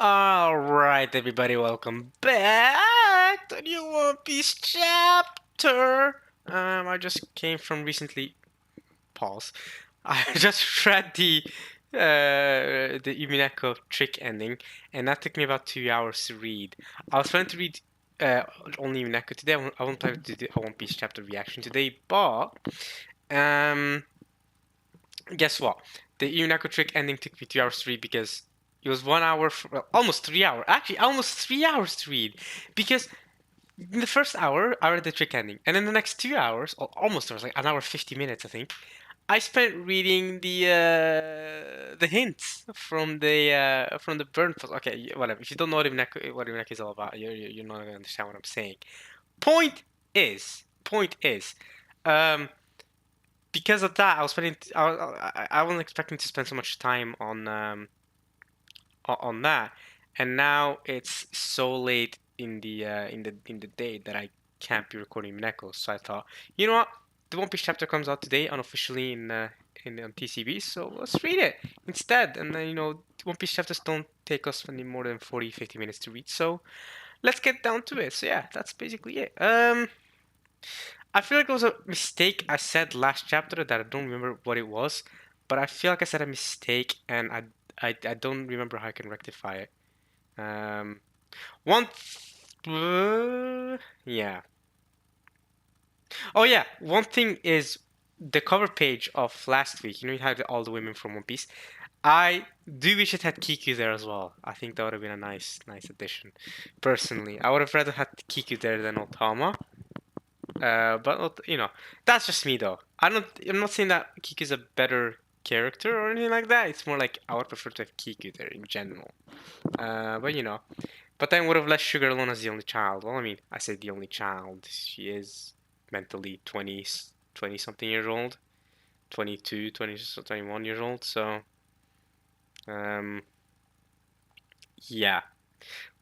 Alright, everybody, welcome back to new One Piece chapter. I just came from recently. Pause. I just read the Umineko trick ending, and that took me about 2 hours to read. I was planning to read only Umineko today. I won't plan to do a One Piece chapter reaction today, but um, guess what? The Umineko trick ending took me 2 hours to read because it was 1 hour, well, almost 3 hours. Actually, almost 3 hours to read. Because in the first hour, I read the trick ending. And in the next 2 hours, or almost hours, like an hour 50 minutes, I think, I spent reading the hints from the burn post. Okay, whatever. If you don't know what Umineko is all about, you're not gonna understand what I'm saying. Point is, um, because of that, I wasn't expecting to spend so much time on that, and now it's so late in the day that I can't be recording Mineko. So I thought, you know what, the One Piece chapter comes out today unofficially in on TCB, so let's read it instead. And then One Piece chapters don't take us any more than 40-50 minutes to read, so let's get down to it. So yeah, that's basically it. I feel like it was a mistake I said last chapter that I don't remember what it was, but I feel like I said a mistake and I don't remember how I can rectify it. Um, one, yeah. Oh yeah, one thing is the cover page of last week. You had all the women from One Piece. I do wish it had Kiku there as well. I think that would have been a nice addition. Personally, I would have rather had Kiku there than Otama. But that's just me though. I'm not saying that Kiku's a better character or anything like that. It's more like I would prefer to have Kiku there in general. But then would have left Sugar alone as the only child. Well, I mean, I said the only child. She is mentally 20 something years old, 22, 20, 21 years old. So, um, yeah.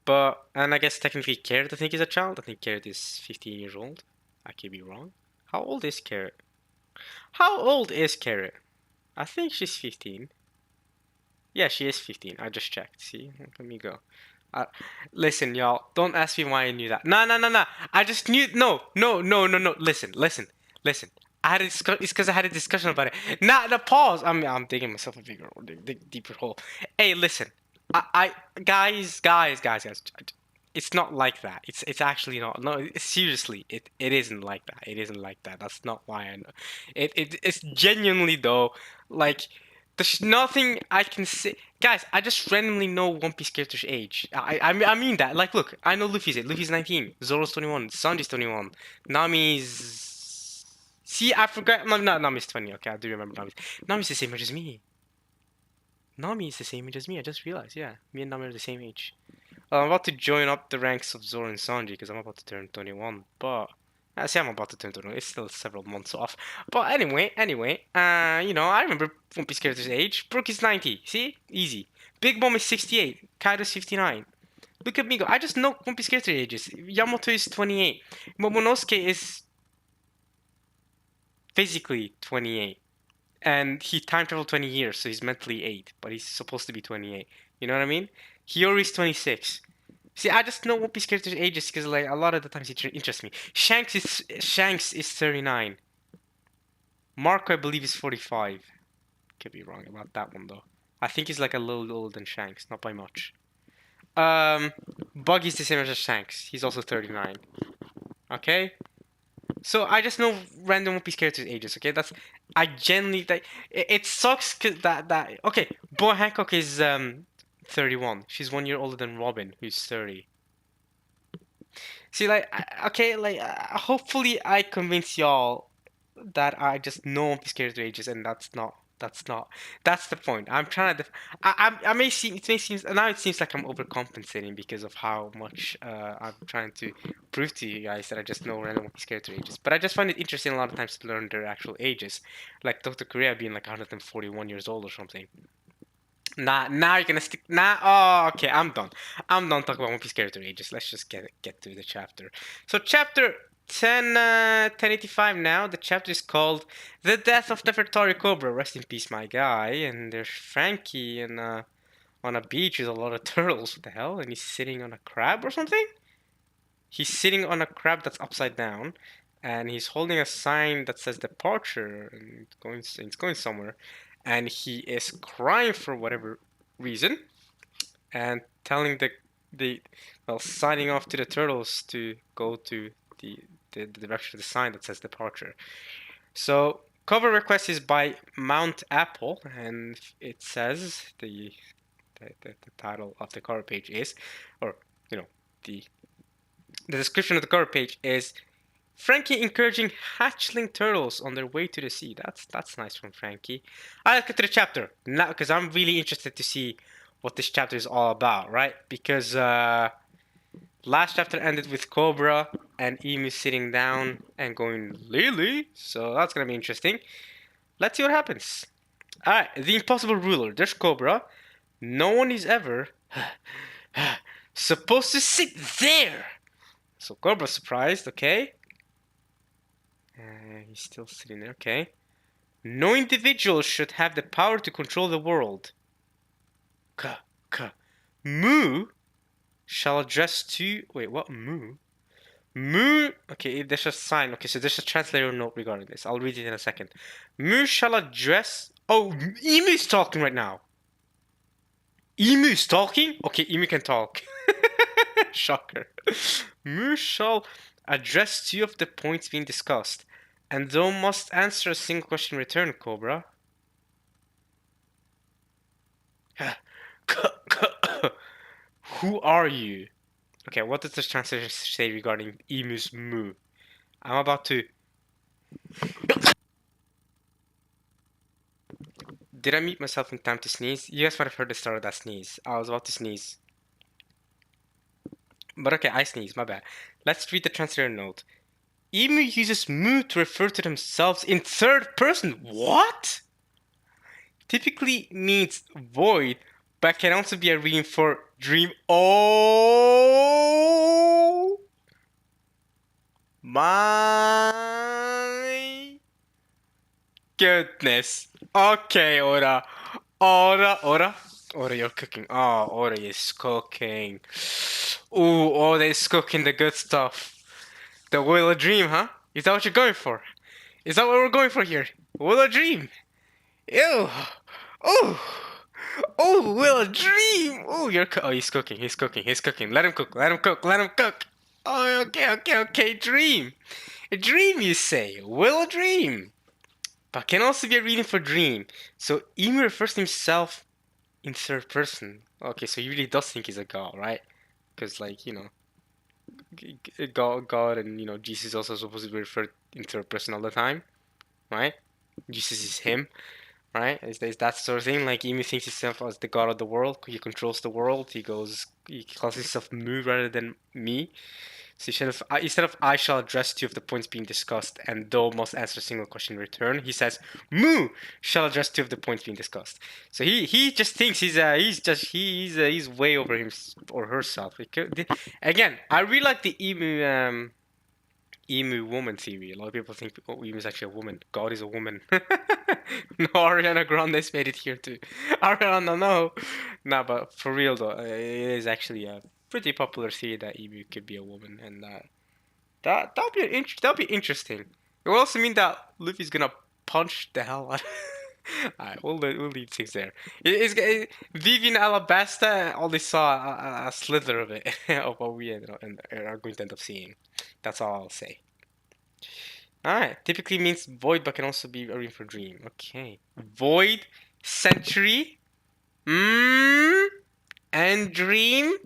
And I guess technically Carrot, I think, is a child. I think Carrot is 15 years old. I could be wrong. How old is Carrot? How old is Carrot? I think she's 15. Yeah, she is 15. I just checked. See? Let me go. Uh, Listen, y'all. Don't ask me why I knew that. No, no, no, no. I just knew. No, no, no, no, no. Listen. It's because I had a discussion about it. Nah, the pause. I'm digging myself a bigger, deeper hole. Hey, listen. Guys. It's not like that. It's actually not. No, seriously, it isn't like that. It isn't like that. That's not why I know. It's genuinely though. Like, there's nothing I can say. Guys, I just randomly know One Piece character's age. I mean that. Like, look, I know Luffy's age. Luffy's 19. Zoro's 21. Sanji's 21. Nami's. See, I forgot. No, Nami's 20. Okay, I do remember Nami's. Nami's the same age as me. Nami is the same age as me. I just realized. Yeah, me and Nami are the same age. I'm about to join up the ranks of Zoro and Sanji because I'm about to turn 21. But I say I'm about to turn 21. It's still several months off. But anyway, I remember One Piece character's age. Brook is 90. See, easy. Big Mom is 68. Kaido's 59. Look at me go. I just know One Piece character ages. Yamato is 28. Momonosuke is physically 28. And he time traveled 20 years, so he's mentally 8, but he's supposed to be 28. You know what I mean? Hiyori's 26. See, I just know One Piece characters' ages because, like, a lot of the times it interests me. Shanks is 39. Marco, I believe, is 45. Could be wrong about that one though. I think he's like a little older than Shanks, not by much. Buggy's the same as Shanks. He's also 39. Okay. So I just know random One Piece characters' ages. Okay, I genuinely like. It sucks cause that okay. Boa Hancock is 31. She's 1 year older than Robin, who's 30. See, like, okay, like, hopefully I convince y'all that I just know One Piece character ages, and that's the point. I'm trying to, I may seem, it may seem, now it seems like I'm overcompensating because of how much I'm trying to prove to you guys that I just know random One Piece character ages. But I just find it interesting a lot of times to learn their actual ages, like Dr. Korea being like 141 years old or something. Nah, now you're gonna stick. Nah, oh, okay, I'm done. I'm done talking about One Piece character ages. Let's just get to the chapter. So, chapter 1085 now. The chapter is called The Death of Nefertari Cobra. Rest in peace, my guy. And there's Frankie and on a beach with a lot of turtles. What the hell? And he's sitting on a crab or something? He's sitting on a crab that's upside down, and he's holding a sign that says departure, and it's going somewhere. And he is crying for whatever reason, and telling the well, signing off to the turtles to go to the direction of the sign that says departure. So cover request is by Mount Apple, and it says the title of the cover page is, or you know, the description of the cover page is Frankie encouraging hatchling turtles on their way to the sea. That's nice from Frankie. Let's get to the chapter now, because I'm really interested to see what this chapter is all about, right? Because last chapter ended with Cobra and Emu sitting down and going Lily, so that's gonna be interesting. Let's see what happens. All right, the impossible ruler. There's Cobra. No one is ever supposed to sit there. So Cobra's surprised. Okay. He's still sitting there. Okay. No individual should have the power to control the world. Moo shall address to... Wait, what? Moo? Moo... Okay, there's a sign. Okay, so there's a translator note regarding this. I'll read it in a second. Moo shall address... Oh, Emu's talking right now. Emu's talking? Okay, Emu can talk. Shocker. Moo shall address two of the points being discussed, and thou must answer a single question in return, Cobra. Who are you? Okay, what does the translation say regarding Emu's moo? I'm about to... Did I mute myself in time to sneeze? You guys might have heard the start of that sneeze. I was about to sneeze. But okay, I sneezed, my bad. Let's read the translator note. Emu uses moo to refer to themselves in third person. What? Typically means void, but can also be a reading for dream. Oh my goodness. Okay, Ora, you're cooking. Oh, Ora is cooking. Ooh, Ora is cooking the good stuff. The Will of Dream, huh? Is that what you're going for? Is that what we're going for here? Will of Dream. Ew. Oh. Oh, Will of Dream. Oh, he's cooking. He's cooking. He's cooking. Let him cook. Let him cook. Let him cook. Oh, okay. Dream. A dream, you say. Will of Dream. But can also be a reading for dream. So Emu refers to himself in third person. Okay, so he really does think he's a god, right? Because, like, you know, God and, Jesus also supposed to be referred in third person all the time, right? Jesus is him, right? Is that sort of thing? Like, Emu thinks himself as the god of the world. He controls the world. He calls himself Mu rather than me. So instead of I shall address two of the points being discussed, and thou must answer a single question in return, he says Moo shall address two of the points being discussed. So he just thinks he's way over him or herself. Again, I really like the emu woman theory. A lot of people think emu is actually a woman. God is a woman. No, Ariana Grande's made it here too. Ariana, no. Nah, but for real though, it is actually a pretty popular theory that emu could be a woman, and that'll be interesting. It will also mean that Luffy's gonna punch the hell out. Alright, we'll leave things there. Vivian Alabasta only saw a slither of it, of what we are going to end up seeing. That's all I'll say. Alright, typically means void, but can also be a reading for dream. Okay. Void, century, and dream.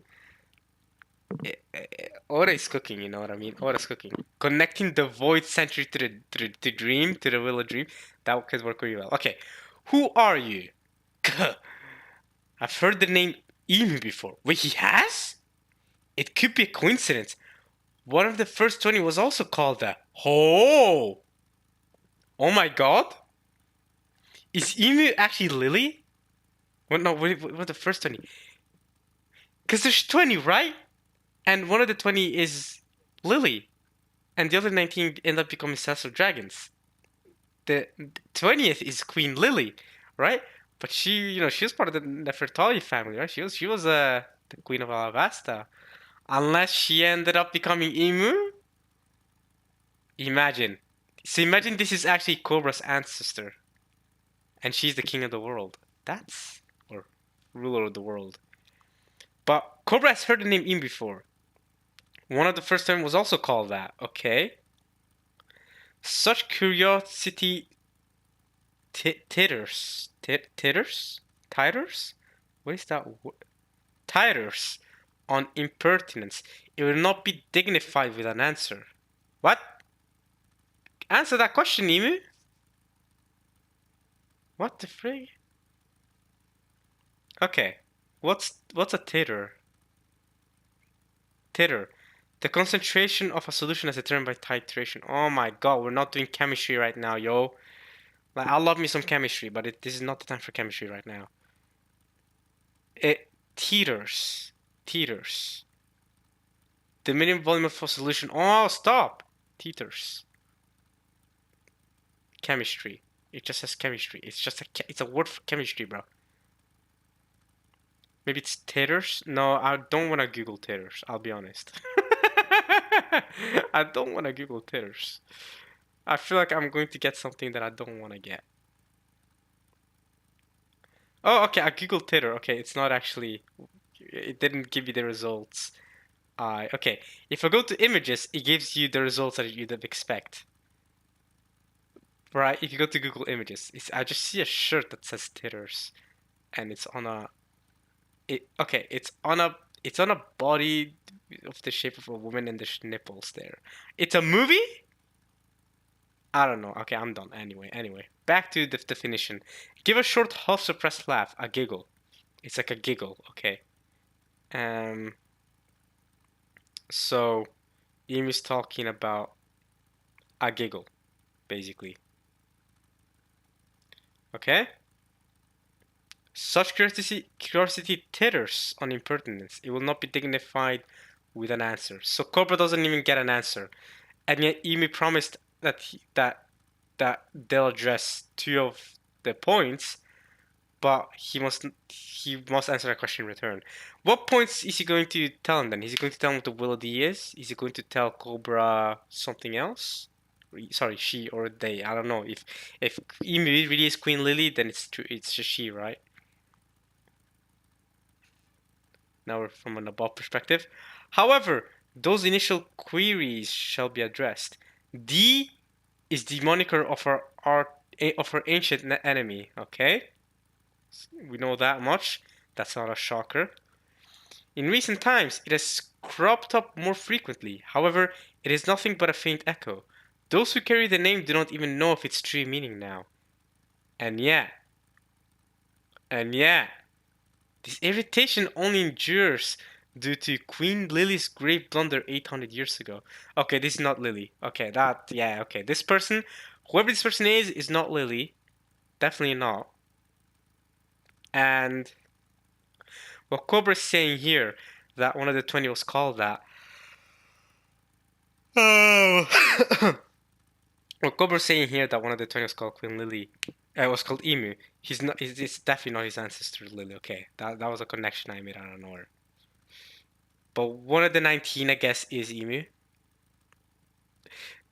Ora is cooking, you know what I mean? Ora's cooking. Connecting the void century to the dream, to the will of dream. That could work really well. Okay. Who are you? I've heard the name Emu before. Wait, he has? It could be a coincidence. One of the first 20 was also called that. Oh! Oh my god? Is Emu actually Lily? What the first 20? Because there's 20, right? And one of the 20 is Lily. And the other 19 end up becoming Celestial Dragons. The 20th is Queen Lily, right? But she was part of the Nefertari family, right? She was the queen of Alabasta. Unless she ended up becoming Emu. Imagine. So imagine this is actually Cobra's ancestor, and she's the king of the world. That's or ruler of the world. But Cobra has heard the name Emu before. One of the first time was also called that. Okay. Such curiosity titters. Titters? Titers? What is that? Titers on impertinence. It will not be dignified with an answer. What? Answer that question, Emu. What the frig? Okay. What's a titter? Titter. The concentration of a solution is determined by titration. Oh my god, we're not doing chemistry right now, yo. Like, I love me some chemistry, but this is not the time for chemistry right now. It teeters. Teeters. The minimum volume of a solution. Oh, stop! Teeters. Chemistry. It just says chemistry. It's a word for chemistry, bro. Maybe it's teeters? No, I don't want to Google teeters. I'll be honest. I don't want to Google teeters. I feel like I'm going to get something that I don't want to get. Oh, okay, I googled Titter. Okay, it's not actually. It didn't give you the results. Okay, if I go to images, it gives you the results that you'd expect. Right? If you go to Google Images, I just see a shirt that says Titters, and it's on a. Okay, it's on a body of the shape of a woman and there's nipples there. It's a movie? I don't know. Okay, I'm done. Anyway, back to the definition. Give a short, half-suppressed laugh, a giggle. It's like a giggle. Okay. Um. So, Emu's talking about a giggle, basically. Okay? Such curiosity titters on impertinence. It will not be dignified with an answer. So Cobra doesn't even get an answer, and yet Emu promised that they'll address two of the points, but he must answer a question in return. What points is he going to tell him then? Is he going to tell him what the will of D is? Is he going to tell Cobra something else? Sorry, she or they. I don't know. If Emu really is Queen Lily, then it's true. It's just she, right? Now we're from an above perspective. However, those initial queries shall be addressed. D is the moniker of our ancient enemy. Okay, we know that much. That's not a shocker. In recent times, it has cropped up more frequently. However, it is nothing but a faint echo. Those who carry the name do not even know of its true meaning now. And yet, this irritation only endures due to Queen Lily's grave blunder 800 years ago. Okay, this is not Lily. Okay, okay. This person, whoever this person is not Lily. Definitely not. And what Cobra's saying here, that one of the 20 was called that. Oh. Well, Cobra's saying here that one of the 20 was called Queen Lily. It was called Emu. He's not. It's definitely not his ancestor, Lily. Okay, that was a connection I made out of nowhere. But one of the 19, I guess, is Emu.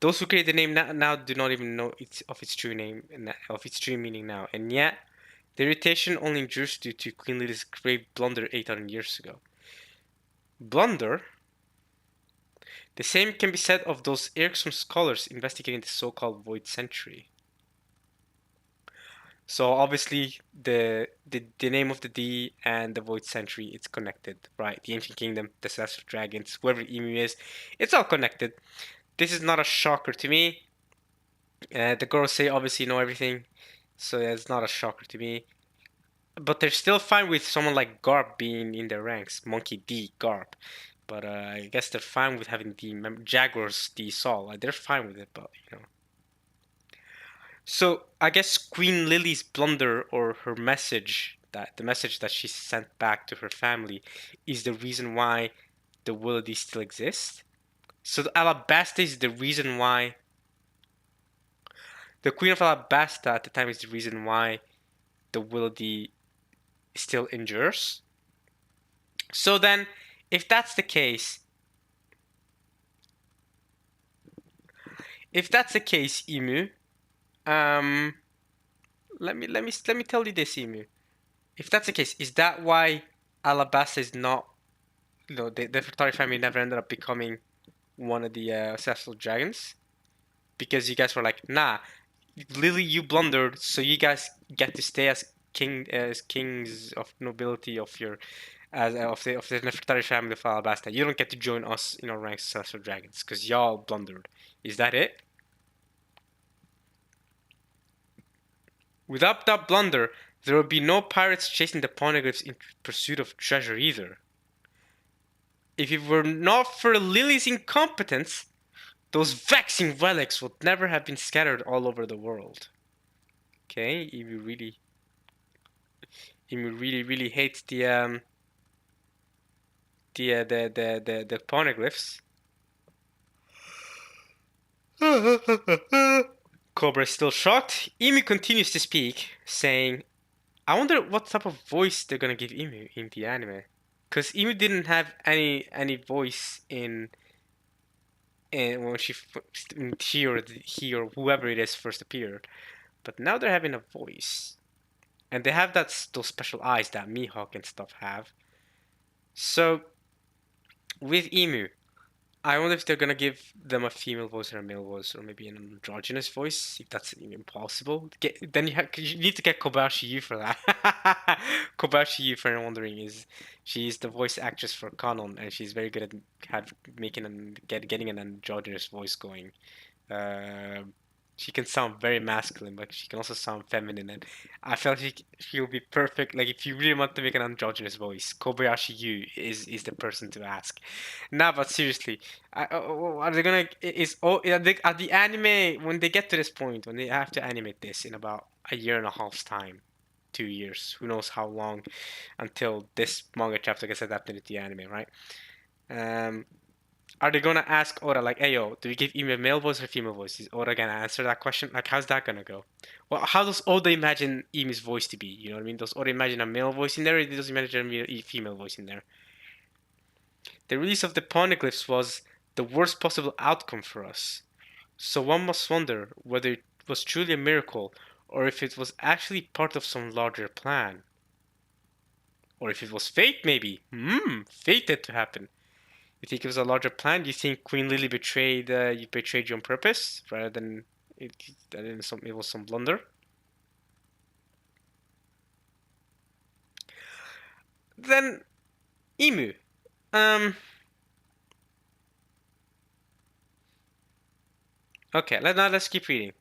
Those who create the name now do not even know its true name of its true meaning now, and yet the irritation only endures due to Queen Lily's grave blunder 800 years ago. Blunder. The same can be said of those irksome scholars investigating the so-called Void Century. So obviously the name of the D and the Void Century, it's connected, right? The Ancient Kingdom, the Celestial Dragons, whoever Emu is, it's all connected. This is not a shocker to me. The girls say obviously know everything, so it's not a shocker to me. But they're still fine with someone like Garp being in their ranks, Monkey D, Garp. But I guess they're fine with having the Jaguars D Sol. Like, they're fine with it, but you know. So I guess Queen Lily's blunder or her message, that the message that she sent back to her family, is the reason why the Willoughby still exists. So the Alabasta is the reason why. The Queen of Alabasta at the time is the reason why the Willoughby still endures. So then, if that's the case, Emu, um, let me tell you this, Emu. If that's the case, is that why Alabasta is not, the Fertari family never ended up becoming one of the ancestral dragons? Because you guys were like, nah, Lily, you blundered, so you guys get to stay as kings of nobility of your of the Nefertari family of Alabasta. You don't get to join us in our ranks as ancestral dragons because y'all blundered. Is that it? Without that blunder, there would be no pirates chasing the poneglyphs in pursuit of treasure either. If it were not for Lily's incompetence, those vexing relics would never have been scattered all over the world. Okay, if you really hates the poneglyphs. Cobra is still shocked. Emu continues to speak, saying, I wonder what type of voice they're gonna give Emu in the anime. Because Emu didn't have any voice in when she or whoever it is first appeared. But now they're having a voice. And they have those special eyes that Mihawk and stuff have. So, with Emu, I wonder if they're gonna give them a female voice or a male voice, or maybe an androgynous voice. If that's even possible, then you need to get Kobayashi Yu for that. Kobayashi Yu, for anyone wondering, she's the voice actress for Kanon, and she's very good at making and getting an androgynous voice going. Uh, she can sound very masculine, but she can also sound feminine, and I felt she'll be perfect. Like if you really want to make an androgynous voice, Kobayashi Yu is the person to ask. Nah, but seriously, are they gonna at the anime when they get to this point when they have to animate this in about a year and a half's time, 2 years, who knows how long until this manga chapter gets adapted into the anime, right? Um, are they gonna ask Oda like, "Hey yo, do we give Emu a male voice or a female voice?" Is Oda gonna answer that question? Like, how's that gonna go? Well, how does Oda imagine Emu's voice to be? You know what I mean? Does Oda imagine a male voice in there, or does he imagine a female voice in there? The release of the poneglyphs was the worst possible outcome for us. So one must wonder whether it was truly a miracle, or if it was actually part of some larger plan. Or if it was fate, maybe. Fated to happen. You think it was a larger plan? Do you think Queen Lily betrayed you on purpose rather than it was some blunder? Then Emu. Um. Okay. Let's keep reading.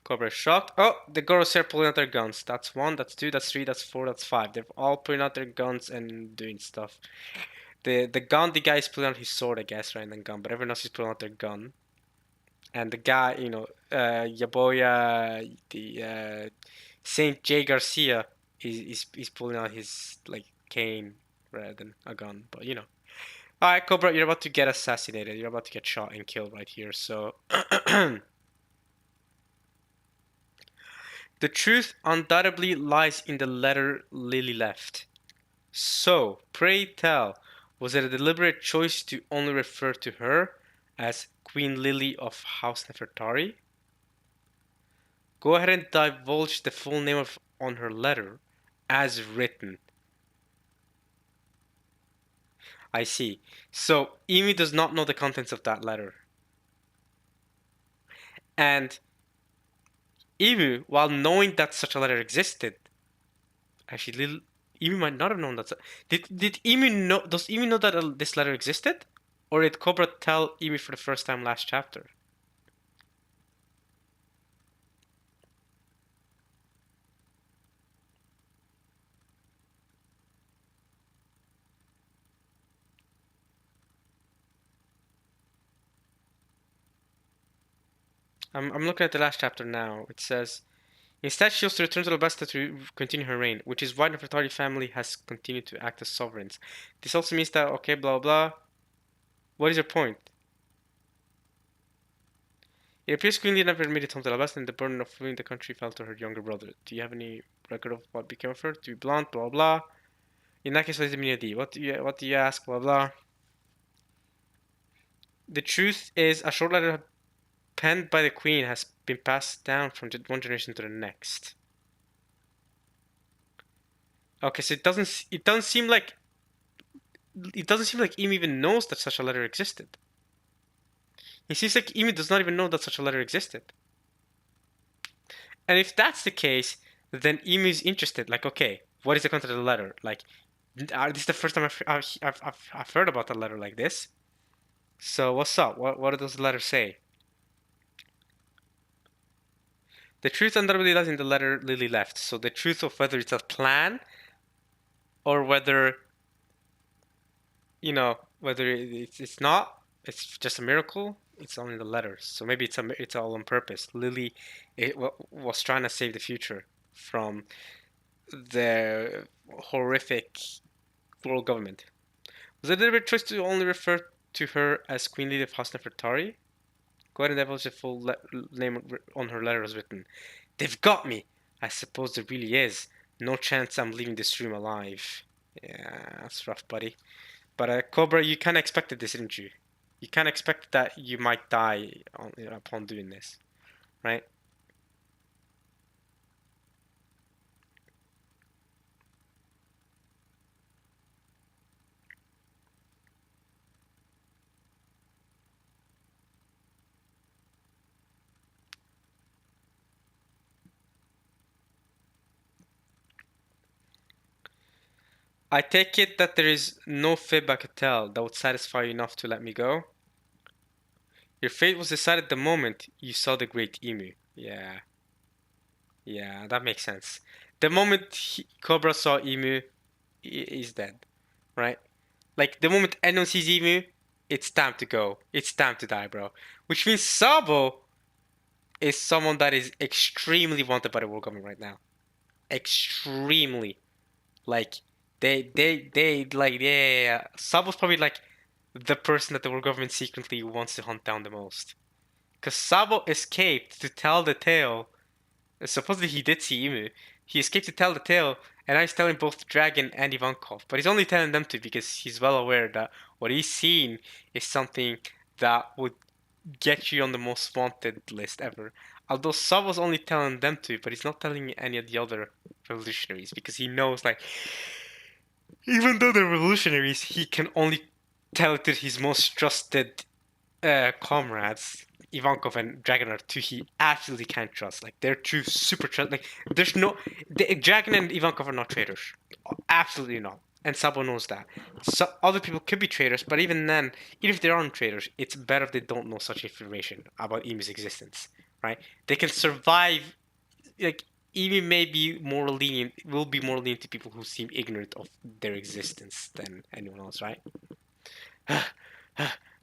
Cobra is shocked. Oh, the girls are pulling out their guns. That's one. That's two. That's three. That's four. That's five. They're all pulling out their guns and doing stuff. The guy is pulling out his sword, I guess, right? And gun. But everyone else is pulling out their gun. And the guy, Yaboya, the Saint J Garcia is pulling out his like cane rather than a gun. But all right, Cobra, you're about to get assassinated. You're about to get shot and killed right here. So the truth undoubtedly lies in the letter Lily left. So pray tell, was it a deliberate choice to only refer to her as Queen Lily of House Nefertari? Go ahead and divulge the full name on her letter, as written. I see. So Emi does not know the contents of that letter. And Emu, while knowing that such a letter existed, actually, Emu might not have known that. Did Emu know? Does Emu know that this letter existed, or did Cobra tell Emu for the first time last chapter? I'm looking at the last chapter now. It says, instead, she was to return to Alabasta to continue her reign, which is why the Nefertari family has continued to act as sovereigns. This also means that, okay, blah blah. What is your point? It appears Queen Lee never made it home to Alabasta, and the burden of fleeing the country fell to her younger brother. Do you have any record of what became of her? To be blunt, blah blah. In that case, what is the meaning of D? What do you ask? Blah blah. The truth is, a short letter penned by the Queen has been passed down from one generation to the next. Okay, so it doesn't seem like Emi even knows that such a letter existed. It seems like Emi does not even know that such a letter existed. And if that's the case, then Emi is interested. Like, okay, what is the content of the letter? Like, this is the first time I've heard about a letter like this. So what's up? What do those letters say? The truth undoubtedly lies in the letter Lily left. So the truth of whether it's a plan or whether, whether it's not, it's just a miracle. It's only the letters. So maybe it's all on purpose. Lily was trying to save the future from the horrific world government. Was it a deliberate choice to only refer to her as Queen Lily of House Nefertari? Go ahead and divulge the full name on her letter was written. They've got me! I suppose there really is. No chance I'm leaving this room alive. Yeah, that's rough, buddy. But Cobra, you kind of expected this, didn't you? You kind of expected that you might die upon doing this, right? I take it that there is no fib I could tell that would satisfy you enough to let me go? Your fate was decided the moment you saw the great emu. Yeah. Yeah, that makes sense. The moment Cobra saw emu, he's dead, right? Like, the moment anyone sees emu, it's time to go. It's time to die, bro. Which means Sabo is someone that is extremely wanted by the world government right now. Extremely. Like, yeah. Sabo's probably like the person that the world government secretly wants to hunt down the most. Because Sabo escaped to tell the tale. Supposedly he did see Emu. He escaped to tell the tale, and now he's telling both Dragon and Ivankov. But he's only telling them two because he's well aware that what he's seen is something that would get you on the most wanted list ever. Although Sabo's only telling them two, but he's not telling any of the other revolutionaries because he knows, like, even though they're revolutionaries, he can only tell it to his most trusted comrades. Ivankov and Dragon are two he absolutely can't trust. Like, they're two super trust. Like, there's no Dragon and Ivankov are not traitors. Absolutely not. And Sabo knows that. So other people could be traitors, but even then, even if they aren't traitors, it's better if they don't know such information about Emu's existence, right? They can survive. Like, Emu may be more lenient, will be more lenient to people who seem ignorant of their existence than anyone else, right?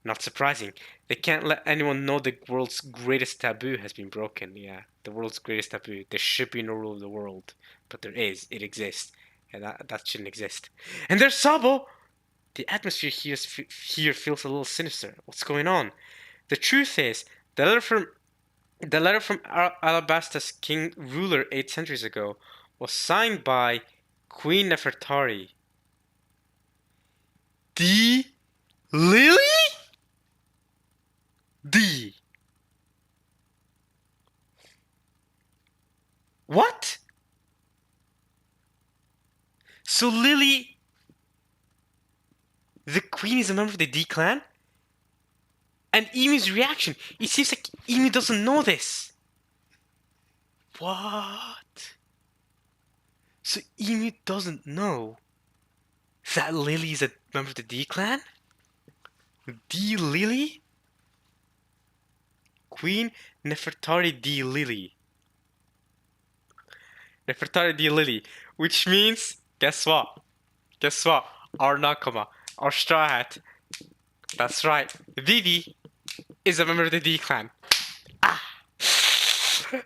Not surprising. They can't let anyone know the world's greatest taboo has been broken. Yeah, the world's greatest taboo. There should be no rule of the world, but there is. It exists, and that shouldn't exist. And there's Sabo. The atmosphere here feels a little sinister. What's going on? The truth is, the letter from Alabasta's king ruler 8 centuries ago was signed by Queen Nefertari. D. Lily? D. What? So Lily, the queen, is a member of the D clan? And Emu's reaction, it seems like Emu doesn't know this. What? So Emu doesn't know that Lily is a member of the D clan? D Lily? Queen Nefertari D Lily. Nefertari D Lily. Which means, guess what? Guess what? Our Nakama, our Straw Hat. That's right. Vivi is a member of the D clan. Ah!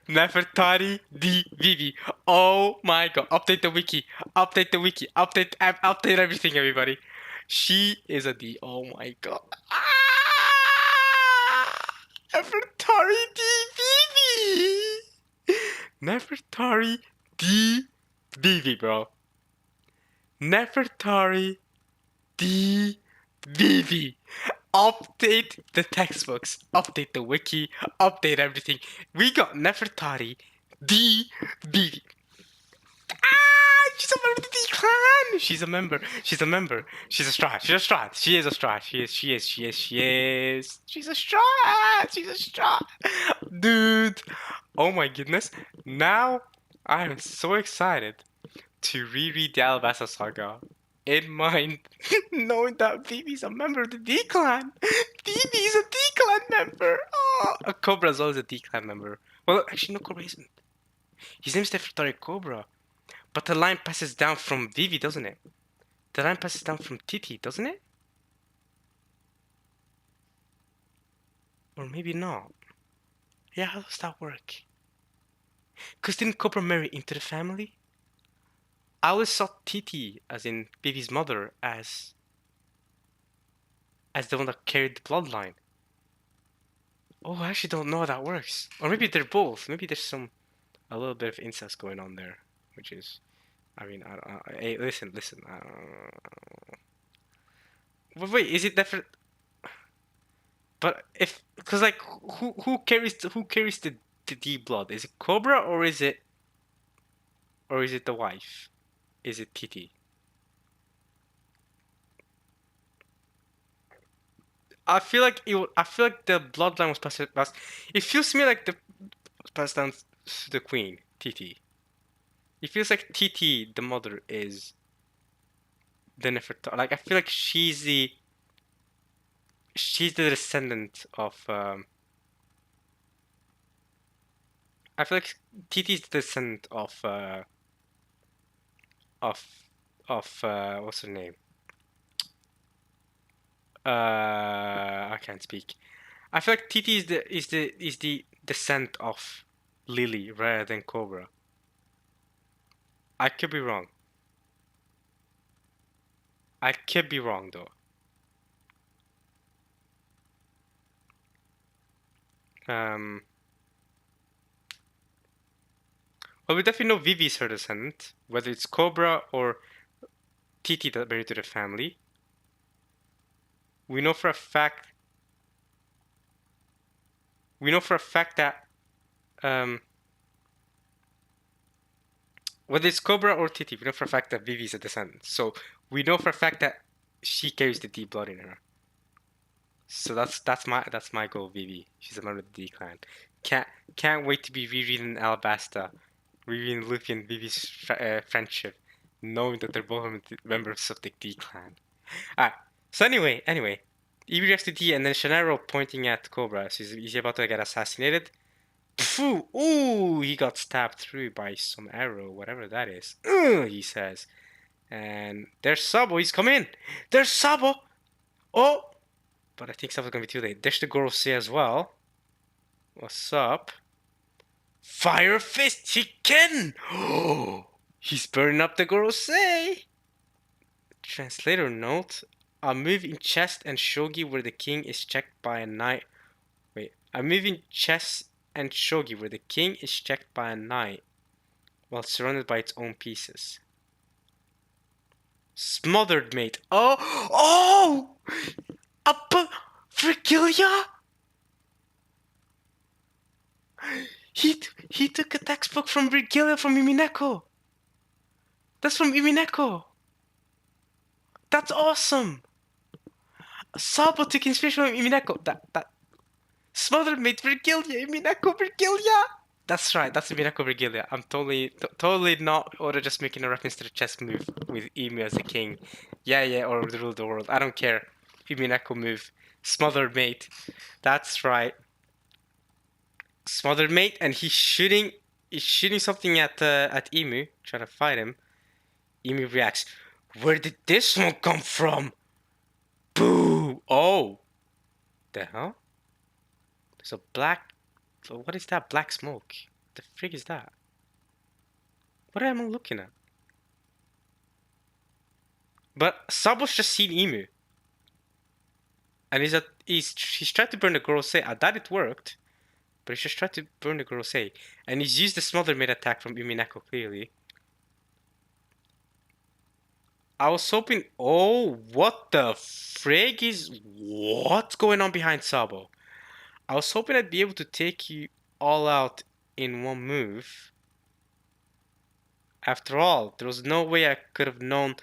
Nefertari D Vivi. Oh my god. Update the wiki. Update the wiki. Update everything, everybody. She is a D. Oh my god. Ah! Nefertari D Vivi. Nefertari D Vivi, bro. Nefertari D Vivi. Update the textbooks, update the wiki, update everything. We got Nefertari D Vivi. Ah, she's a member of the D clan. She's a member. She's a member. She's a strat. She's a strat. She is a strat. She is. She is. She is. She is. She's a strat. She's a strat. Dude. Oh my goodness. Now I am so excited to reread the Alabasta saga in mind, knowing that Vivi's a member of the D clan. Vivi's a D clan member. Oh, Cobra as well as a D clan member. Well, actually, no, Cobra isn't. His name's Nefertari Cobra. But the line passes down from Vivi, doesn't it? The line passes down from Titi, doesn't it? Or maybe not. Yeah, how does that work? Because didn't Cobra marry into the family? I always saw Titi, as in Vivi's mother, as the one that carried the bloodline. Oh, I actually don't know how that works. Or maybe they're both. Maybe there's a little bit of incest going on there, which is, I mean, hey, listen. Wait, is it different? But if, cause like, who carries the D blood? Is it Cobra or is it the wife? Is it Titi? I feel like I feel like the bloodline was passed. It feels to me like the passed down to the queen, Titi. It feels like Titi, the mother, is the Nefertari. Like I feel like she's the descendant of. I feel like Titi's the descendant of of what's her name? I can't speak. I feel like Titi is the descent of Lily rather than Cobra. I could be wrong. I could be wrong though. Well, we definitely know Vivi's her descendant, whether it's Cobra or Titi that married to the family. We know for a fact. We know for a fact that whether it's Cobra or Titi, we know for a fact that Vivi's a descendant. So we know for a fact that she carries the D blood in her. So that's my goal, Vivi. She's a member of the D clan. Can't wait to be rereading Alabasta, rereading Luffy and Vivi's friendship, knowing that they're both members of the D clan. Alright. So anyway, Ibi reacts to D, and then Shanaro pointing at Cobra. So he's about to get assassinated. Phew! Ooh, he got stabbed through by some arrow, whatever that is. He says. And there's Sabo. He's come in. There's Sabo. Oh! But I think Sabo's gonna be too late. There's the Gorosei as well. What's up? Fire Fist Chicken! Oh! He's burning up the Gorosei! Translator note. A move in chess and shogi where the king is checked by a knight. Wait. A move in chess and shogi where the king is checked by a knight while surrounded by its own pieces. Smothered, mate. Oh! Oh! Virgilia? He took a textbook from Virgilia from Imineko. That's from Imineko. That's awesome. Sabo took inspiration from Imineko. That Smothered made Virgilia. Imineko Virgilia. That's right. That's Imineko Virgilia. I'm totally not, or just making a reference to the chess move with Emu as the king. Yeah, or the rule of the world. I don't care. Imineko move. Smothered mate. That's right. Smothered mate, and he's shooting something at Emu, trying to fight him. Emu reacts. Where did this smoke come from? Boo! Oh, the hell? There's a black. What is that black smoke? The frig is that? What am I looking at? But Sabo's just seen Emu. And he's tried to burn the Gorosei. I doubt it worked, but he's just tried to burn the Gorosei. And he's used the Smothered mid attack from Umineko, clearly. I was hoping... Oh, what the frig is... What's going on behind Sabo? I was hoping I'd be able to take you all out in one move. After all, there was no way I could have known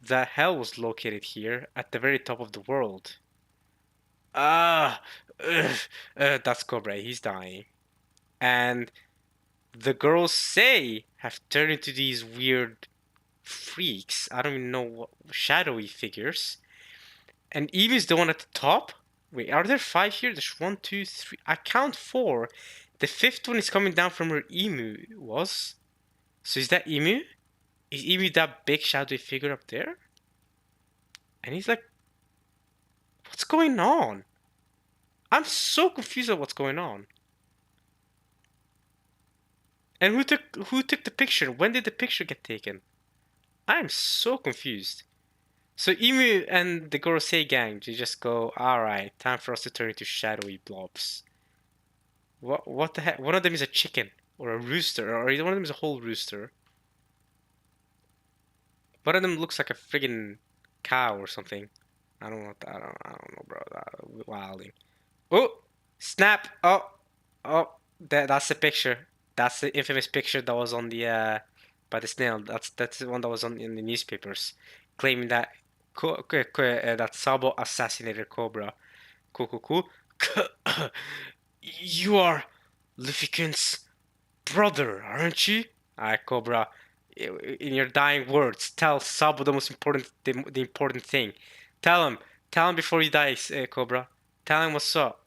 that hell was located here at the very top of the world. Ah, that's Cobra. He's dying. And the girls say have turned into these weird freaks. I don't even know what shadowy figures. And Evie's the one at the top. Wait, are there 5 here? There's 1, 2, 3. I count 4. The 5th one is coming down from where Emu was. So is that Emu? Is Emu that big shadowy figure up there? And he's like, what's going on? I'm so confused at what's going on. And who took the picture? When did the picture get taken? I'm so confused. So Emu and the Gorosei gang, they just go, alright, time for us to turn into shadowy blobs. What the heck? One of them is a chicken or a rooster, or one of them is a whole rooster. One of them looks like a friggin' cow or something. I don't know. I don't know, bro. Wilding. Oh, snap! Oh, that's the picture. That's the infamous picture that was on the by the snail. That's the one that was on in the newspapers, claiming that that Sabo assassinated Cobra. Cool. You are Luffy-kun's brother, aren't you? Alright, Cobra. In your dying words, tell Sabo the most important, the important thing. Tell him. Tell him before he dies, Cobra. Tell him what's up.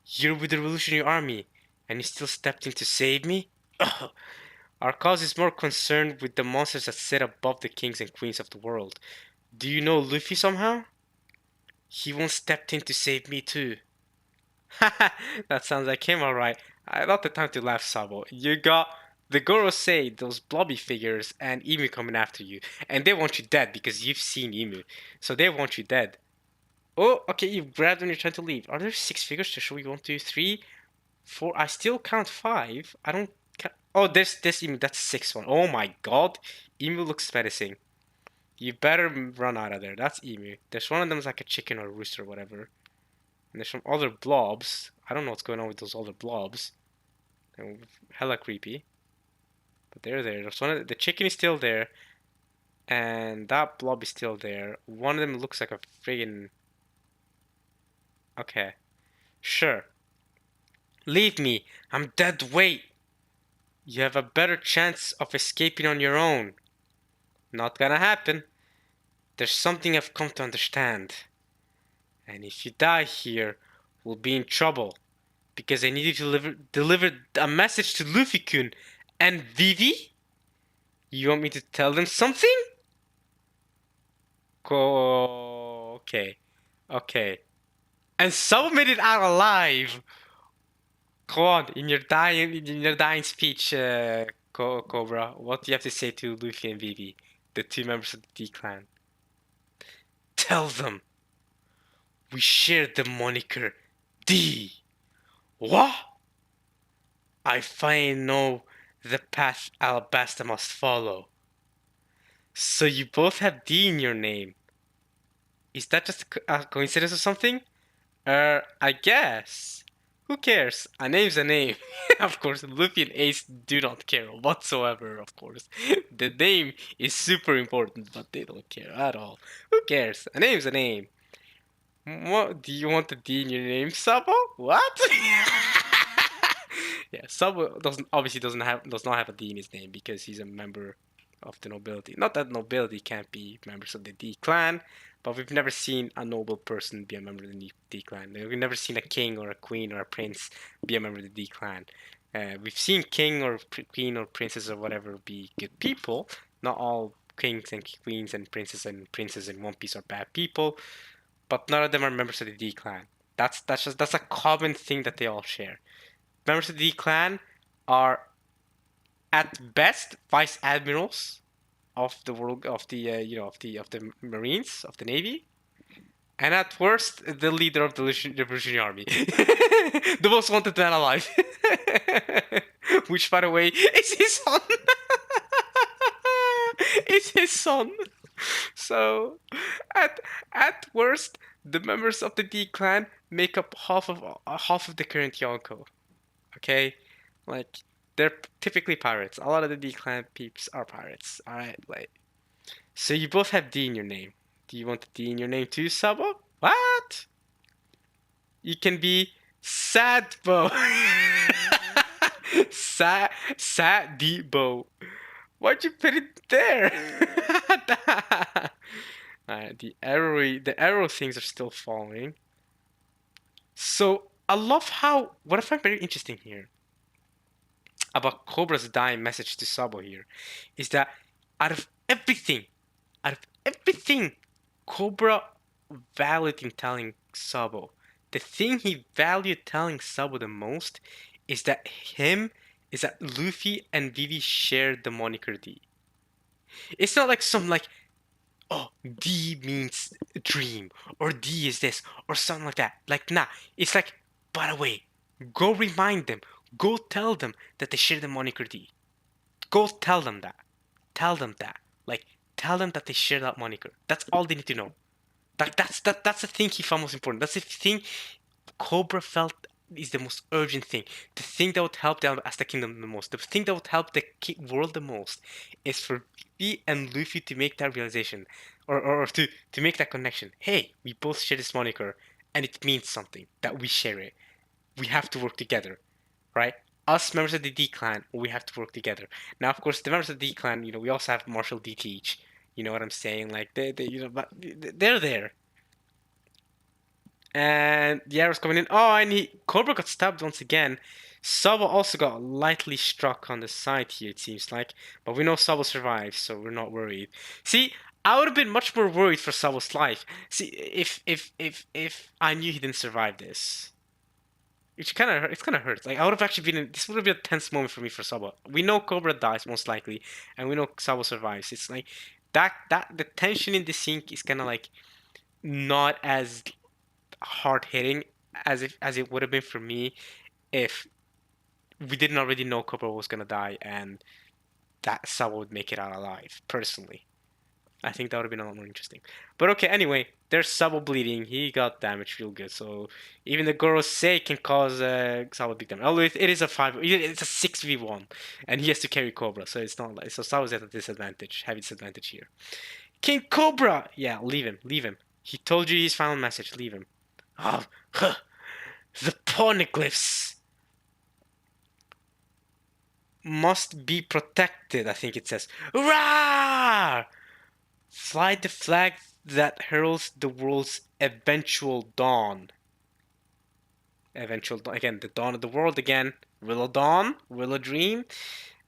You're with the Revolutionary Army, and you still stepped in to save me? Our cause is more concerned with the monsters that sit above the kings and queens of the world. Do you know Luffy somehow? He once stepped in to save me too. That sounds like him, alright. I thought the time to laugh, Sabo. You got the Gorosei, those blobby figures, and Emu coming after you. And they want you dead because you've seen Emu. So they want you dead. Oh, okay, you've grabbed when you're trying to leave. Are there 6 figures to show you? 1, 2, 3, 4. I still count 5. I don't count. Oh, this Emu, that's the 6th one. Oh my god. Emu looks menacing. You better run out of there. That's Emu. There's one of them is like a chicken or a rooster or whatever. And there's some other blobs. I don't know what's going on with those other blobs. They're hella creepy. But they're there. There's one of the chicken is still there. And that blob is still there. One of them looks like a friggin... Okay. Sure. Leave me. I'm dead weight. You have a better chance of escaping on your own. Not gonna happen. There's something I've come to understand. And if you die here, we'll be in trouble. Because I need you to deliver a message to Luffy-kun and Vivi? You want me to tell them something? Okay. Okay. And someone made it out alive! Go on, in your dying speech, Cobra, what do you have to say to Luffy and Vivi, the 2 members of the D clan? Tell them we share the moniker D. What? I finally know the path Alabasta must follow. So you both have D in your name. Is that just a coincidence or something? I guess. Who cares? A name's a name. Of course, Luffy and Ace do not care whatsoever, of course. The name is super important, but they don't care at all. Who cares? A name's a name. What do you want the D in your name, Sabo? What? Yeah, Sabo does not have a D in his name because he's a member of the nobility. Not that nobility can't be members of the D clan, but we've never seen a noble person be a member of the D clan. We've never seen a king or a queen or a prince be a member of the D clan. We've seen king or queen or princess or whatever be good people. Not all kings and queens and princes in One Piece are bad people, but none of them are members of the D clan. That's a common thing that they all share. Members of the D clan are at best vice admirals of the world of the of the Marines of the Navy, And at worst, the leader of the Revolutionary Army. The most wanted man alive. Which, by the way, is his son. It's his son. So, at at worst, the members of the D clan make up half of the current Yonko. Okay, like they're typically pirates. A lot of the D clan peeps are pirates. All right, like so you both have D in your name. Do you want the D in your name too, Sabo? What? You can be Sadbo. Sadbo. Why'd you put it there? Alright, the arrow things are still falling. So I love how what I find very interesting here about Cobra's dying message to Sabo here is that out of everything, out of everything Cobra valued in telling Sabo, the thing he valued telling Sabo the most is that Luffy and Vivi shared the moniker D. It's not like some like, oh, D means dream, or D is this, or something like that. Like, nah, it's like, by the way, go remind them, go tell them that they share the moniker D. Go tell them that. Tell them that. Like, tell them that they share that moniker. That's all they need to know. That's the thing he found most important. That's the thing Cobra felt is the most urgent thing. The thing that would help the Aztec Kingdom the most. The thing that would help the world the most is for Vivi and Luffy to make that realization. Or to make that connection. Hey, we both share this moniker and it means something that we share it. We have to work together. Right? Us members of the D clan, we have to work together. Now, of course, the members of the D clan, we also have Marshall D Teach. You know what I'm saying? Like but they're there. And the arrow's coming in. Oh, and Cobra got stabbed once again. Sabo also got lightly struck on the side here, it seems like. But we know Sabo survives, so we're not worried. See, I would have been much more worried for Sabo's life. See, if I knew he didn't survive this. It's kind of hurts. Like I would have actually this would have been a tense moment for me for Sabo. We know Cobra dies most likely, and we know Sabo survives. It's like that the tension in the scene is kind of like not as hard hitting as it would have been for me if we didn't already know Cobra was gonna die and that Sabo would make it out alive. Personally, I think that would have been a lot more interesting. But okay, anyway, there's Sabo bleeding. He got damaged real good. So even the Gorosei can cause Sabo big damage. Although it is it's a 6v1, and he has to carry Cobra, so it's not like so Sabo's at a disadvantage, heavy disadvantage here. King Cobra, yeah, leave him. He told you his final message. Leave him. Oh, huh. The poneglyphs must be protected, I think it says. Rah! Fly the flag that heralds the world's eventual dawn. Again, the dawn of the world again. Will it dawn? Will it dream?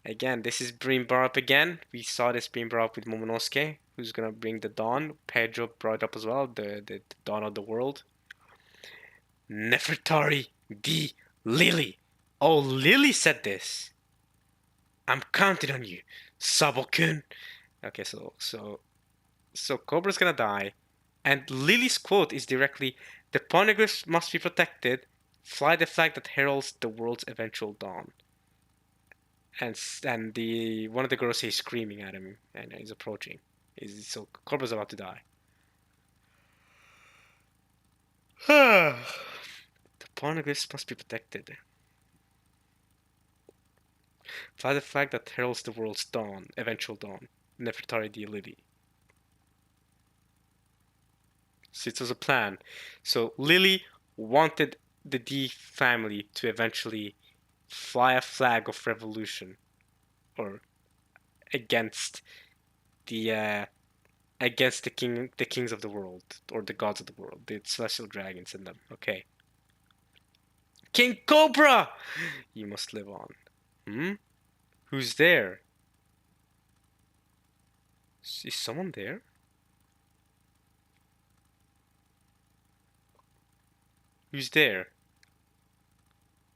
Again, this is being brought up again. We saw this being brought up with Momonosuke, who's gonna bring the dawn. Pedro brought it up as well, the dawn of the world. Nefertari D. Lily. Oh, Lily said this. I'm counting on you, Sabo-kun. Okay, so Cobra's gonna die, and Lily's quote is directly, "The poneglyphs must be protected. Fly the flag that heralds the world's eventual dawn." And the one of the girls is screaming at him, and he's approaching. So Cobra's about to die. The poneglyphs must be protected. Fly the flag that heralds the world's dawn, eventual dawn. Nefertari D. Lily. So it was a plan. So Lily wanted the D family to eventually fly a flag of revolution, or against the kings of the world, or the gods of the world, the celestial dragons in them. Okay. King Cobra, you must live on. Who's there? Is someone there? Who's there?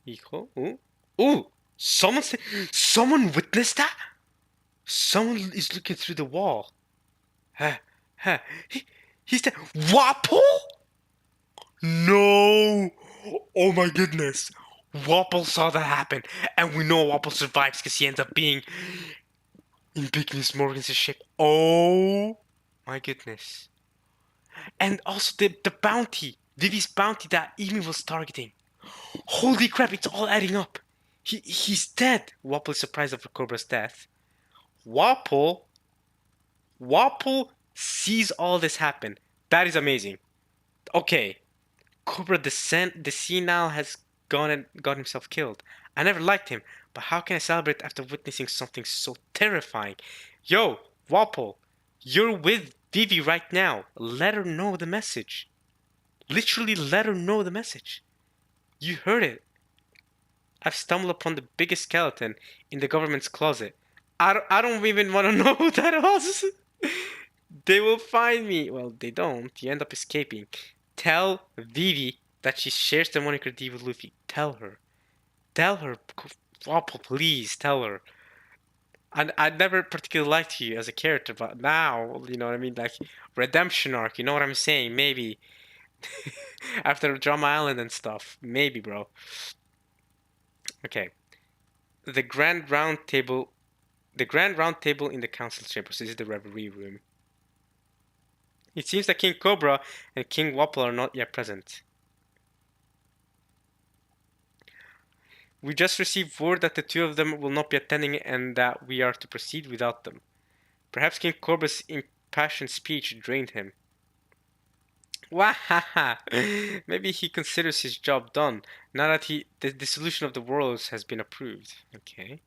Iko? Oh, oh! Someone witnessed that? Someone is looking through the wall. He's there. Wapo? No! Oh my goodness! Wapple saw that happen, and we know Wapple survives because he ends up being in Big Miss Morgan's ship. Oh my goodness. And also the bounty, Vivi's bounty that Amy was targeting. Holy crap, it's all adding up. He's dead. Wapple is surprised over Cobra's death. Wapple Wapple sees all this happen. That is amazing. Okay, Cobra the senile has gone and got himself killed. I never liked him, but how can I celebrate after witnessing something so terrifying? Yo, Wapple, you're with Vivi right now. Let her know the message. Literally let her know the message. You heard it. I've stumbled upon the biggest skeleton in the government's closet. I don't even want to know who that was. They will find me. Well, they don't. You end up escaping. Tell Vivi that she shares the moniker D with Luffy. Tell her. Tell her. Wapple, please tell her. I never particularly liked you as a character, but now, you know what I mean? Like, redemption arc, you know what I'm saying? Maybe. After Drama Island and stuff. Maybe, bro. Okay. The Grand Round Table. The Grand Round Table in the Council Chambers. This is the Reverie Room. It seems that King Cobra and King Wapple are not yet present. We just received word that the two of them will not be attending and that we are to proceed without them. Perhaps King Cobra's impassioned speech drained him. Wahaha! Maybe he considers his job done, now that the dissolution of the worlds has been approved. Okay.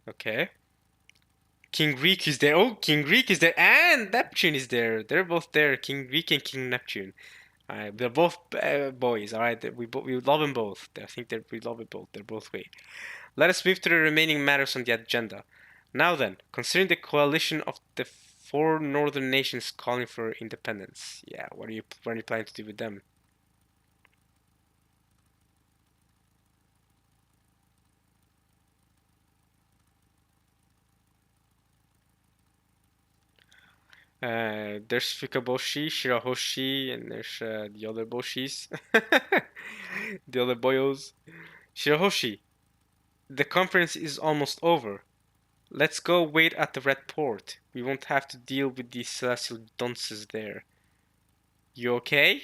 Okay. King Reek is there. Oh, King Reek is there, and Neptune is there. They're both there, King Reek and King Neptune. Alright, they're both boys. Alright, we love them both. I think we love it both. They're both great. Let us move to the remaining matters on the agenda. Now then, considering the coalition of the four northern nations calling for independence. Yeah, what are you planning to do with them? There's Fikaboshi, Shirahoshi, and there's the other Boshis. The other boyos. Shirahoshi, the conference is almost over. Let's go wait at the Red Port. We won't have to deal with these celestial dunces there. You okay?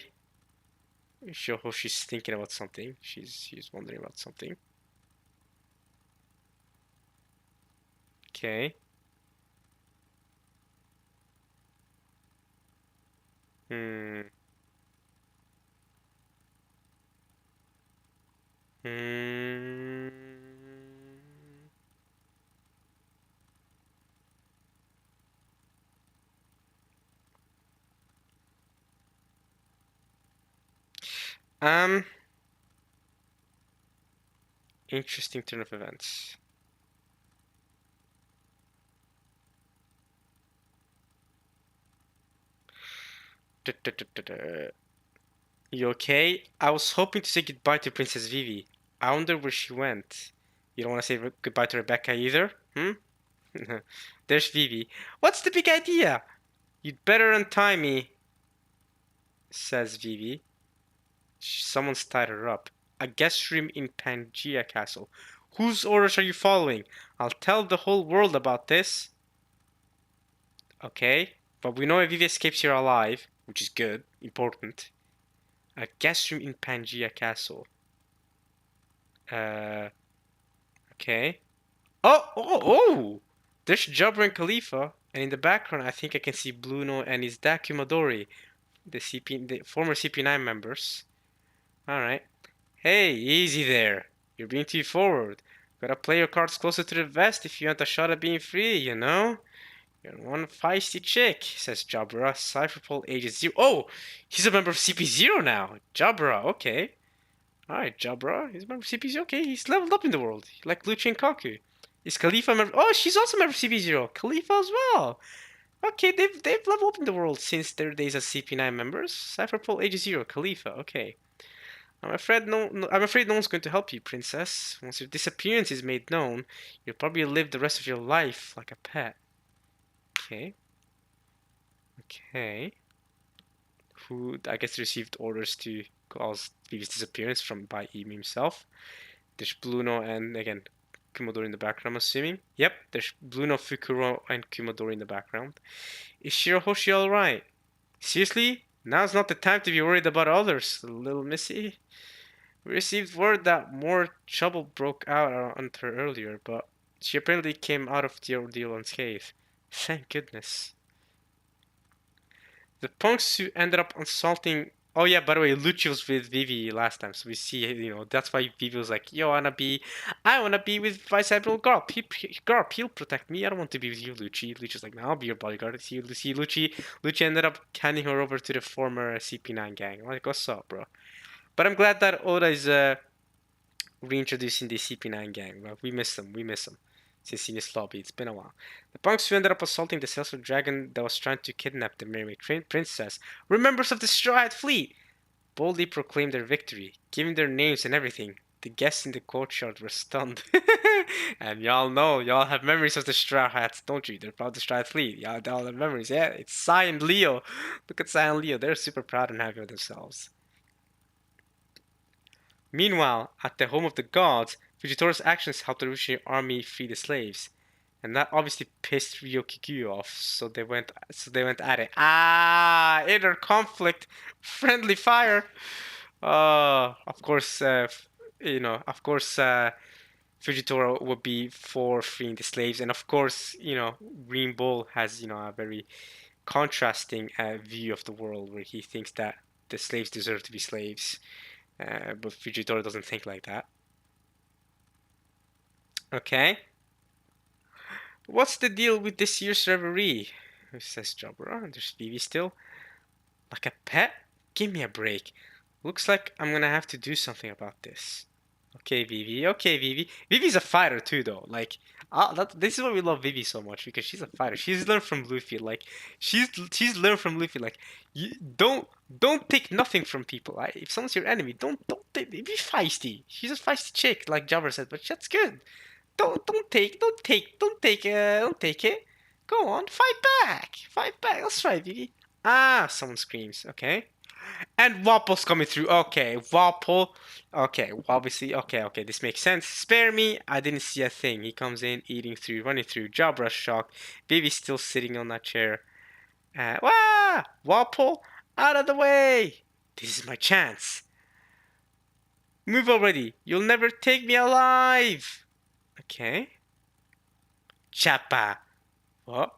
Shirahoshi's thinking about something. She's wondering about something. Okay. Hmm. Hmm. Um. Interesting turn of events. You okay? I was hoping to say goodbye to Princess Vivi. I wonder where she went. You don't want to say goodbye to Rebecca either? Hmm? There's Vivi. What's the big idea? You'd better untie me, says Vivi. Someone's tied her up. A guest room in Pangea Castle. Whose orders are you following? I'll tell the whole world about this. Okay, but we know if Vivi escapes here alive, which is good, important. A guest room in Pangea Castle. Uh, okay. Oh! There's Jabra and Khalifa, and in the background, I think I can see Bluno and his Dakumadori, the former CP9 members. All right. Hey, easy there. You're being too forward. Gotta play your cards closer to the vest if you want a shot at being free, you know? You're one feisty chick, says Jabra. Cypherpole ages 0. Oh! He's a member of CP0 now. Jabra, okay. Alright, Jabra. He's a member of CP0. Okay, he's leveled up in the world. Like Lucci and Kaku. Is Khalifa a member? Oh, she's also a member of CP0. Khalifa as well. Okay, they've leveled up in the world since their days as CP9 members. Cypherpole ages 0. Khalifa, okay. I'm afraid I'm afraid no one's going to help you, princess. Once your disappearance is made known, you'll probably live the rest of your life like a pet. Okay. Okay. Who I guess received orders to cause Vivi's disappearance from by Emi himself. There's Bluno and again Kumodori in the background, I'm assuming. Yep, there's Bluno, Fukuro, and Kumodori in the background. Is Shirahoshi alright? Seriously? Now's not the time to be worried about others, little missy. We received word that more trouble broke out on her earlier, but she apparently came out of the ordeal unscathed. Thank goodness. The punks who ended up assaulting. Oh yeah, by the way, Lucci was with Vivi last time, so we see, that's why Vivi was like, "Yo, I wanna be with Vice Admiral Garp. He'll protect me. I don't want to be with you, Lucci." Lucci's like, "No, I'll be your bodyguard." See, Lucci ended up handing her over to the former CP9 gang. Like, what's up, bro? But I'm glad that Oda is reintroducing the CP9 gang. Well, we miss them. We miss them. Since he missed Lobby, it's been a while. The punks who ended up assaulting the Celestial Dragon that was trying to kidnap the Mermaid Princess were members of the Straw Hat Fleet, boldly proclaimed their victory, giving their names and everything. The guests in the courtyard were stunned. And y'all know, y'all have memories of the Straw Hats, don't you? They're proud of the Straw Hat Fleet. Y'all have memories, yeah? It's Sai and Leo. Look at Sai and Leo. They're super proud and happy with themselves. Meanwhile, at the home of the gods, Fujitora's actions helped the revolutionary army free the slaves, and that obviously pissed Ryokigyu off. So they went at it. Ah, inner conflict, friendly fire. Of course, Fujitora would be for freeing the slaves, and of course, Green Bull has a very contrasting view of the world where he thinks that the slaves deserve to be slaves. But Fujitora doesn't think like that. Okay. What's the deal with this year's reverie? Says Jabra. There's Vivi still. Like a pet? Give me a break. Looks like I'm gonna have to do something about this. Okay, Vivi. Okay, Vivi. Vivi's a fighter too, though. Like, this is why we love Vivi so much because she's a fighter. She's learned from Luffy. Like, she's learned from Luffy. Like, you don't take nothing from people. Right? If someone's your enemy, be feisty. She's a feisty chick, like Jabber said, but that's good. Don't take it. Go on, fight back. That's right, Vivi. Ah, someone screams. Okay. And Wapple's coming through. Okay, Wapple. Okay, obviously. Okay, this makes sense. Spare me. I didn't see a thing. He comes in, eating through, running through. Jabra shocked. Baby's still sitting on that chair. Wah! Wapple, out of the way. This is my chance. Move already. You'll never take me alive. Okay. Chappa. What?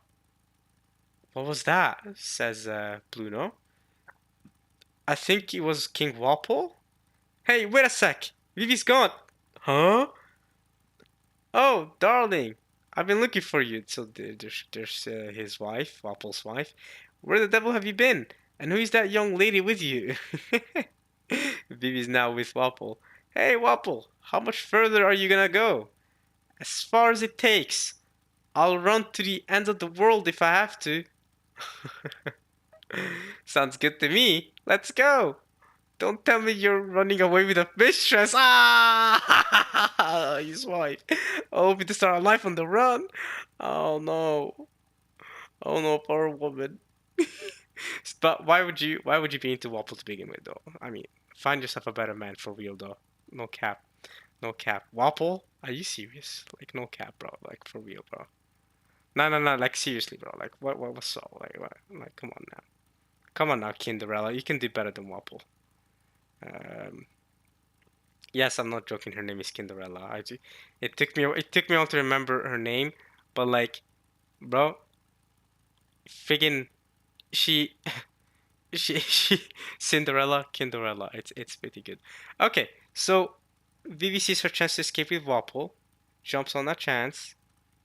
What was that? Says Bluno. I think it was King Wapple. Hey, wait a sec. Vivi's gone. Huh? Oh, darling. I've been looking for you. So there's his wife, Wapple's wife. Where the devil have you been? And who is that young lady with you? Vivi's now with Wapple. Hey, Wapple, how much further are you gonna go? As far as it takes. I'll run to the end of the world if I have to. Sounds good to me. Let's go. Don't tell me you're running away with a mistress. Ah, his wife. Oh, we to start our life on the run. Oh no. Oh no, poor woman. But why would you be into Wapple to begin with though? I mean, find yourself a better man for real though. No cap. No cap. Wapple? Are you serious? Like no cap, bro. Like for real, bro. No, like seriously, bro. Like what's up? Like come on now. Come on now, Cinderella. You can do better than Wapple. Um, yes, I'm not joking. Her name is Cinderella. It took me all to remember her name, but like, bro, friggin' she she Cinderella. It's pretty good. Okay, so Vivi sees her chance to escape with Wapple, jumps on that chance,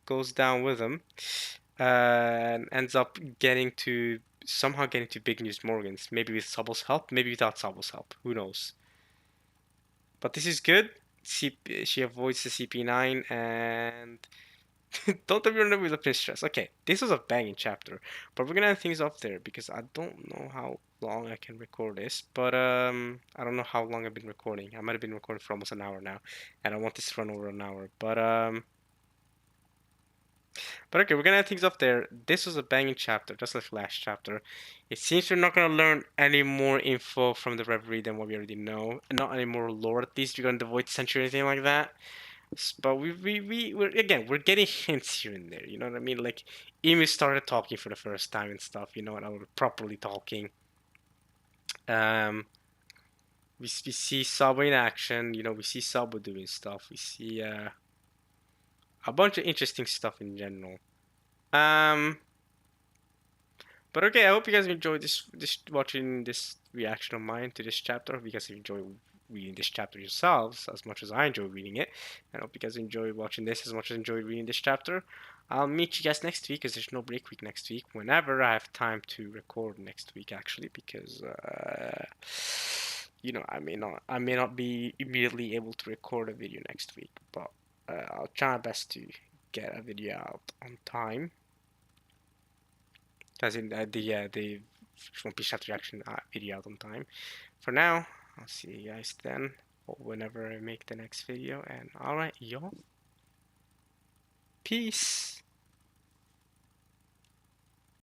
goes down with him, and ends up somehow getting to Big News Morgan's. Maybe with Sabo's help, maybe without Sabo's help. Who knows? But this is good. She avoids the CP9 and don't ever remember with the Prince Stress. Okay, this was a banging chapter, but we're gonna end things off there because I don't know how long I can record this. But I don't know how long I've been recording. I might have been recording for almost an hour now, and I want this to run over an hour. But But okay, we're gonna end things up there. This was a banging chapter, just like the last chapter. It seems we're not gonna learn any more info from the Reverie than what we already know. Not any more lore, at least. We're gonna avoid Century or anything like that. But we're getting hints here and there. You know what I mean? Like Emu started talking for the first time and stuff. You know, and we're properly talking. Um, we see Sabo in action. You know, we see Sabo doing stuff. We see a bunch of interesting stuff in general. Um, but okay, I hope you guys enjoyed this watching this reaction of mine to this chapter. I hope you guys enjoy reading this chapter yourselves as much as I enjoy reading it. And I hope you guys enjoy watching this as much as I enjoy reading this chapter. I'll meet you guys next week because there's no break week next week. Whenever I have time to record next week, actually, because you know I may not be immediately able to record a video next week, but I'll try my best to get a video out on time. As in the One Piece chapter reaction video out on time. For now, I'll see you guys then, or whenever I make the next video. And alright, y'all. Peace.